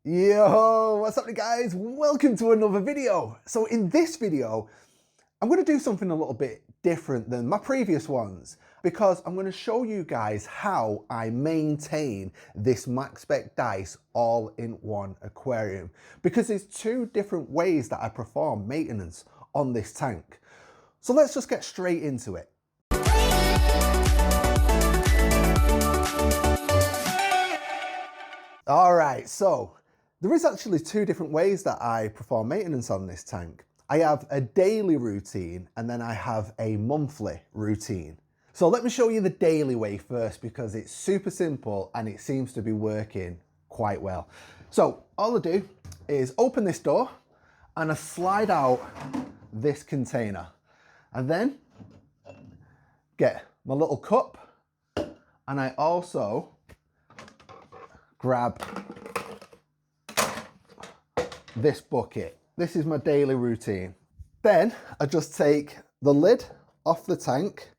Yo, what's up guys? Welcome to another video. So in this video, I'm going to do something a little bit different than my previous ones because I'm going to show you guys how I maintain this Maxspect Dice all-in-one aquarium, because there's two different ways that I perform maintenance on this tank. So let's just get straight into it. All right, so there is actually two different ways that I perform maintenance on this tank. I have a daily routine and then I have a monthly routine. So let me show you the daily way first because it's super simple and it seems to be working quite well. So all I do is open this door and I slide out this container and then get my little cup, and I also grab this bucket. This is my daily routine. Then I just take the lid off the tank,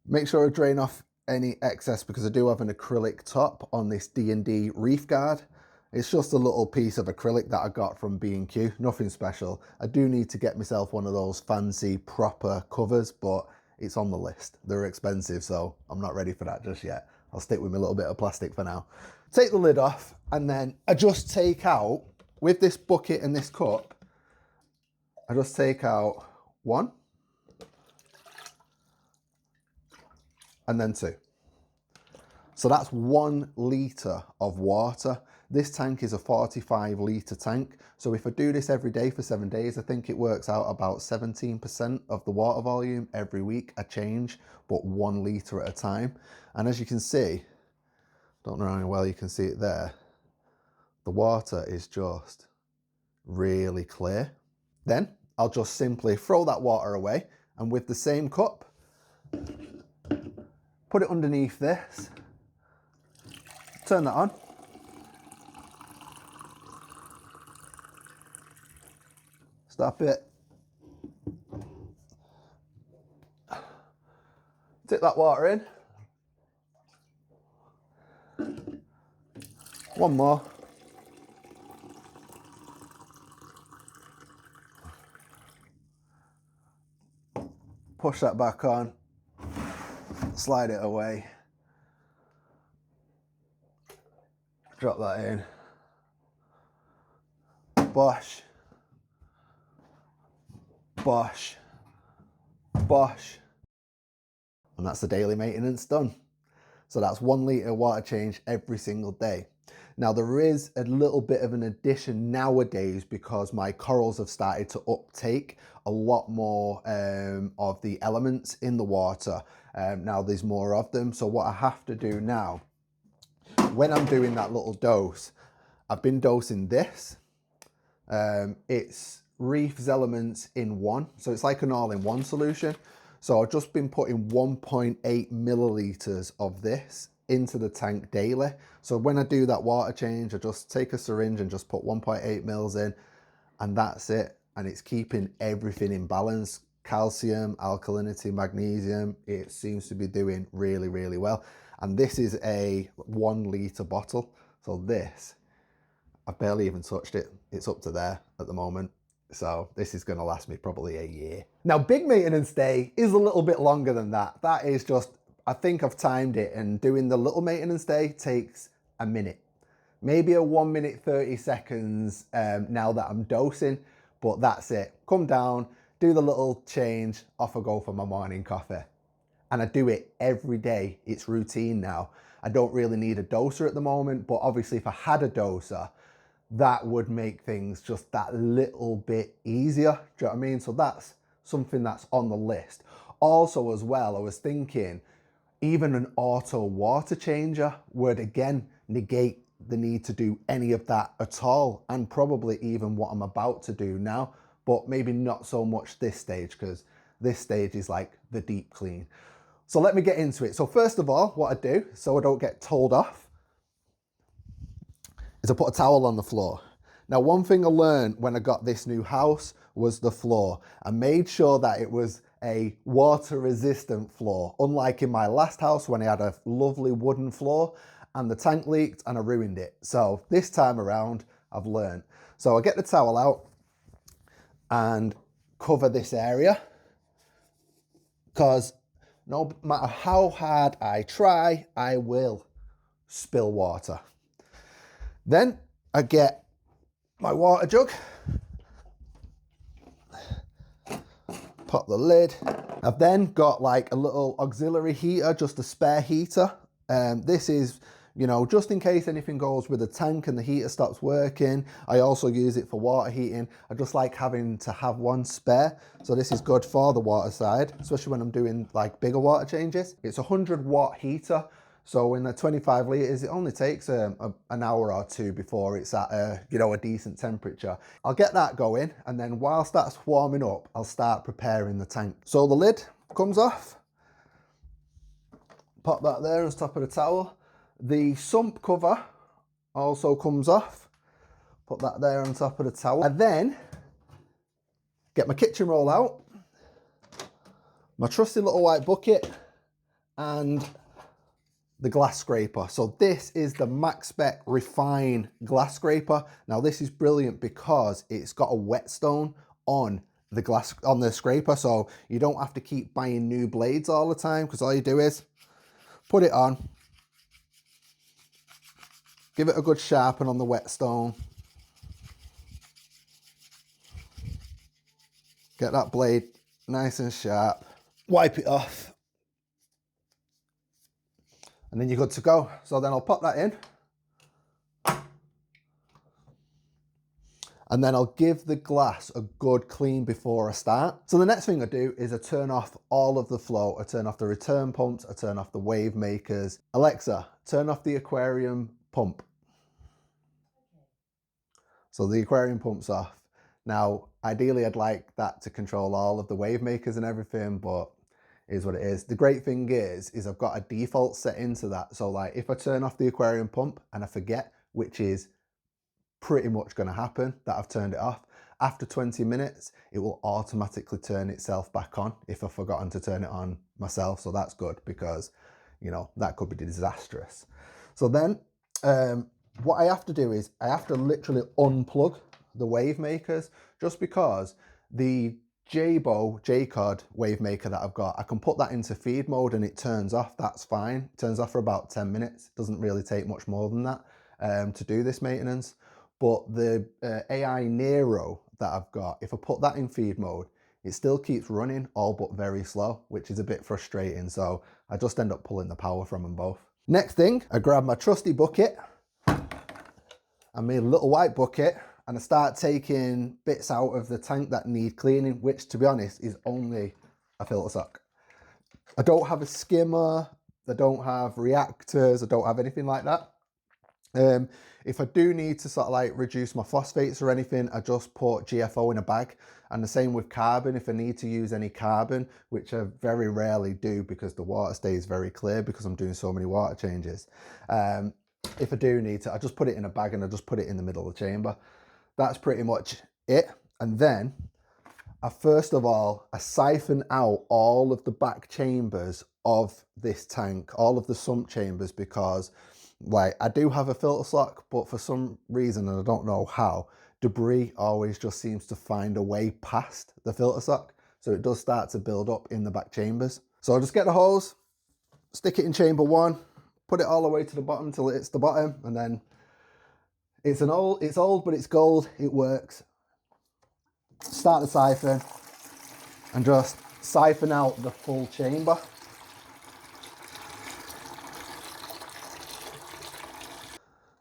make sure I drain off any excess because I do have an acrylic top on this D&D reef guard. It's just a little piece of acrylic that I got from B&Q, nothing special. I do need to get myself one of those fancy proper covers, but it's on the list. They're expensive, so I'm not ready for that just yet. I'll stick with my little bit of plastic for now. Take the lid off and then I just take out, with this bucket and this cup, I just take out one and then two. So that's 1 litre of water. This tank is a 45 litre tank. So if I do this every day for 7 days, I think it works out about 17% of the water volume every week. I change, but 1 litre at a time. And as you can see, don't know how well you can see it there, the water is just really clear. Then I'll just simply throw that water away and with the same cup, put it underneath this, turn that on, stop it, tip that water in, one more, push that back on, slide it away, drop that in, bosh, bosh, bosh, and that's the daily maintenance done. So that's 1 litre water change every single day. Now there is a little bit of an addition nowadays because my corals have started to uptake a lot more of the elements in the water. Now there's more of them. So what I have to do now, when I'm doing that little dose, I've been dosing this. It's Reef's elements in one. So it's like an all-in-one solution. So I've just been putting 1.8 millilitres of this into the tank daily. So when I do that water change, I just take a syringe and just put 1.8 mils in and that's it. And it's keeping everything in balance. Calcium, alkalinity, magnesium, it seems to be doing really, really well. And this is a 1 litre bottle. So this, I've barely even touched it. It's up to there at the moment. So this is going to last me probably a year. Now, big maintenance day is a little bit longer than that. That is just, I think I've timed it, and doing the little maintenance day takes a minute. Maybe a 1 minute, 30 seconds now that I'm dosing, but that's it. Come down, do the little change, off I go for my morning coffee. And I do it every day. It's routine now. I don't really need a doser at the moment, but obviously if I had a doser, that would make things just that little bit easier. Do you know what I mean? So that's something that's on the list. Also as well, I was thinking even an auto water changer would again negate the need to do any of that at all, and probably even what I'm about to do now, but maybe not so much this stage because this stage is like the deep clean. So let me get into it. So first of all, what I do so I don't get told off is I put a towel on the floor. Now, one thing I learned when I got this new house was the floor. I made sure that it was a water resistant floor. Unlike in my last house when I had a lovely wooden floor, and the tank leaked and I ruined it. So this time around, I've learned. So I get the towel out and cover this area, because no matter how hard I try, I will spill water. Then I get my water jug, pop the lid. I've then got like a little auxiliary heater, just a spare heater. This is, you know, just in case anything goes with the tank and the heater stops working. I also use it for water heating. I just like having to have one spare. So this is good for the water side, especially when I'm doing like bigger water changes. It's a 100-watt heater. So in the 25 litres, it only takes an hour or two before it's at a decent temperature. I'll get that going, and then whilst that's warming up, I'll start preparing the tank. So the lid comes off. Pop that there on top of the towel. The sump cover also comes off. Put that there on top of the towel. And then get my kitchen roll out, my trusty little white bucket, and the glass scraper. So this is the Maxspect Refine glass scraper. Now this is brilliant because it's got a whetstone on the scraper, so you don't have to keep buying new blades all the time, because all you do is put it on, give it a good sharpen on the whetstone, get that blade nice and sharp, wipe it off, and then you're good to go. So then I'll pop that in, and then I'll give the glass a good clean before I start. So the next thing I do is I turn off all of the flow. I turn off the return pumps, I turn off the wave makers. Alexa, turn off the aquarium pump. So the aquarium pump's off. Now, ideally I'd like that to control all of the wave makers and everything, but it is what it is. The great thing is I've got a default set into that. So like if I turn off the aquarium pump and I forget, which is pretty much going to happen, that I've turned it off, after 20 minutes, it will automatically turn itself back on if I've forgotten to turn it on myself. So that's good, because, you know, that could be disastrous. So then what I have to do is I have to literally unplug the wave makers, just because the J-Cod wave maker that I've got, I can put that into feed mode and it turns off. That's fine. It turns off for about 10 minutes. It doesn't really take much more than that to do this maintenance. But the AI Nero that I've got, if I put that in feed mode, it still keeps running, all but very slow, which is a bit frustrating. So I just end up pulling the power from them both. Next thing, I grab my trusty bucket and my little white bucket, and I start taking bits out of the tank that need cleaning, which to be honest is only a filter sock. I don't have a skimmer, I don't have reactors, I don't have anything like that. If I do need to sort of like reduce my phosphates or anything, I just put GFO in a bag. And the same with carbon, if I need to use any carbon, which I very rarely do because the water stays very clear because I'm doing so many water changes. If I do need to, I just put it in a bag and I just put it in the middle of the chamber. That's pretty much it. And then first of all, I siphon out all of the back chambers of this tank, all of the sump chambers, because like I do have a filter sock, but for some reason, and I don't know how, debris always just seems to find a way past the filter sock. So it does start to build up in the back chambers. So I'll just get the hose, stick it in chamber 1, put it all the way to the bottom till it hits the bottom, and then it's old, but it's gold, it works. Start the siphon and just siphon out the full chamber.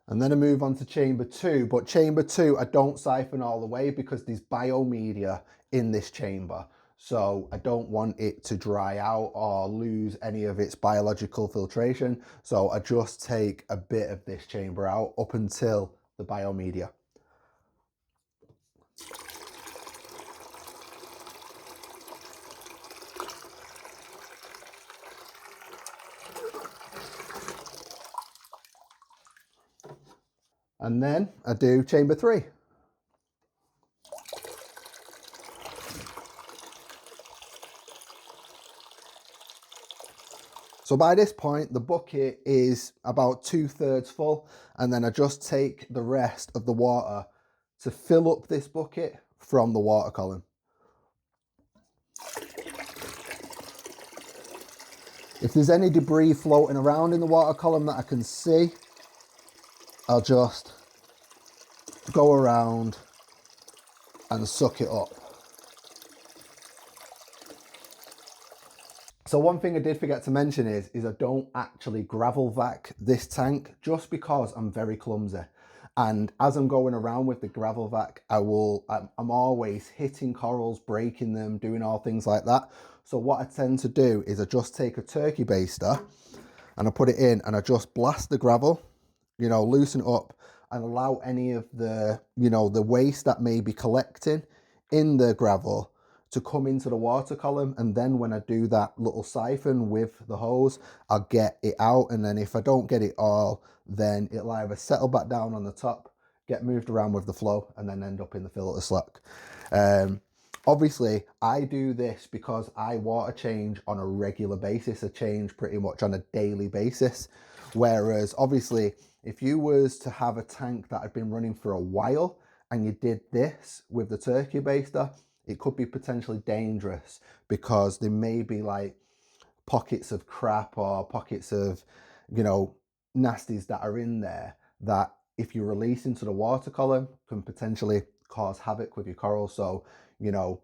And then I move on to chamber 2, but chamber 2, I don't siphon all the way because there's biomedia in this chamber. So I don't want it to dry out or lose any of its biological filtration. So I just take a bit of this chamber out up until the biomedia. And then I do chamber 3. So by this point, the bucket is about 2/3 full, and then I just take the rest of the water to fill up this bucket from the water column. If there's any debris floating around in the water column that I can see, I'll just go around and suck it up. So one thing I did forget to mention is I don't actually gravel vac this tank, just because I'm very clumsy. And as I'm going around with the gravel vac, I'm always hitting corals, breaking them, doing all things like that. So what I tend to do is I just take a turkey baster and I put it in and I just blast the gravel, you know, loosen it up and allow any of the, you know, the waste that may be collecting in the gravel to come into the water column. And then when I do that little siphon with the hose, I'll get it out. And then if I don't get it all, then it'll either settle back down on the top, get moved around with the flow, and then end up in the filter slack. Obviously, I do this because I water change on a regular basis. I change pretty much on a daily basis. Whereas obviously, if you was to have a tank that had been running for a while and you did this with the turkey baster, it could be potentially dangerous, because there may be like pockets of crap or pockets of, you know, nasties that are in there that if you release into the water column can potentially cause havoc with your coral. So, you know,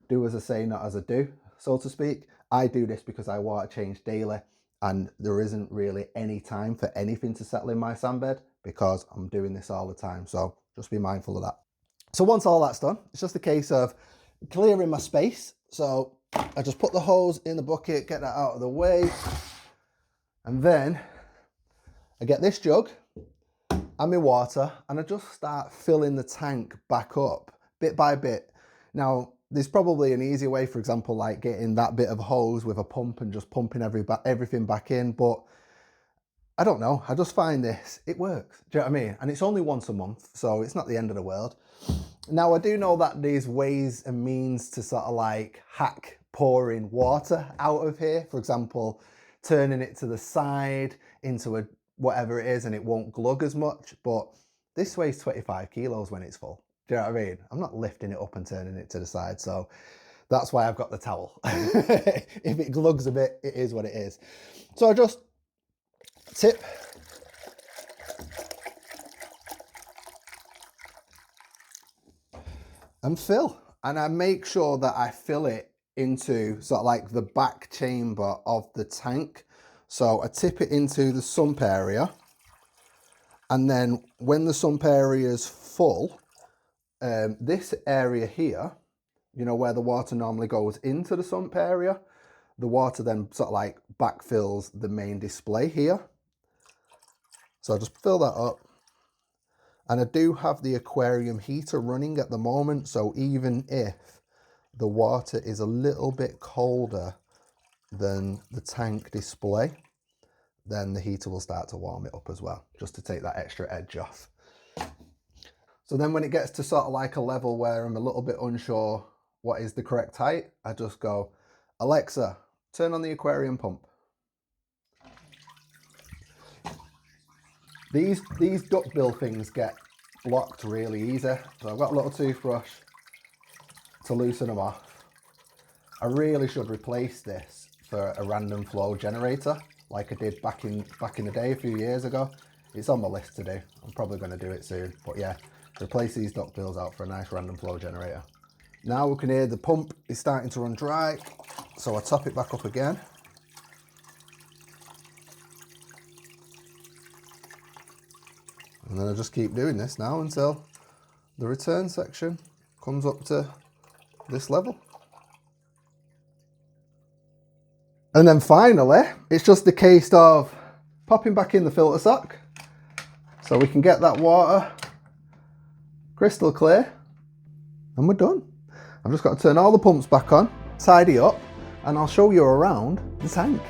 do as I say, not as I do, so to speak. I do this because I water change daily and there isn't really any time for anything to settle in my sandbed because I'm doing this all the time. So just be mindful of that. So once all that's done, it's just a case of clearing my space. So I just put the hose in the bucket, get that out of the way, and then I get this jug and my water and I just start filling the tank back up bit by bit. Now, there's probably an easier way, for example, like getting that bit of hose with a pump and just pumping everything back in, but I don't know, I just find this, it works, do you know what I mean? And it's only once a month, so it's not the end of the world. Now, I do know that there's ways and means to sort of like hack pouring water out of here. For example, turning it to the side into a whatever it is and it won't glug as much, but this weighs 25 kilos when it's full. Do you know what I mean? I'm not lifting it up and turning it to the side, so that's why I've got the towel. If it glugs a bit, it is what it is. So I just tip and fill, and I make sure that I fill it into sort of like the back chamber of the tank. So I tip it into the sump area, and then when the sump area is full, this area here, you know, where the water normally goes into the sump area, the water then sort of like backfills the main display here. So I just fill that up. And I do have the aquarium heater running at the moment, so even if the water is a little bit colder than the tank display, then the heater will start to warm it up as well, just to take that extra edge off. So then when it gets to sort of like a level where I'm a little bit unsure what is the correct height, I just go, Alexa, turn on the aquarium pump. These duckbill things get blocked really easy. So I've got a little toothbrush to loosen them off. I really should replace this for a random flow generator like I did back in the day a few years ago. It's on my list to do. I'm probably going to do it soon. But yeah, replace these duckbills out for a nice random flow generator. Now we can hear the pump is starting to run dry. So I top it back up again. And then I just keep doing this now until the return section comes up to this level. And then finally, it's just a case of popping back in the filter sock so we can get that water crystal clear, and we're done. I've just got to turn all the pumps back on, tidy up, and I'll show you around the tank.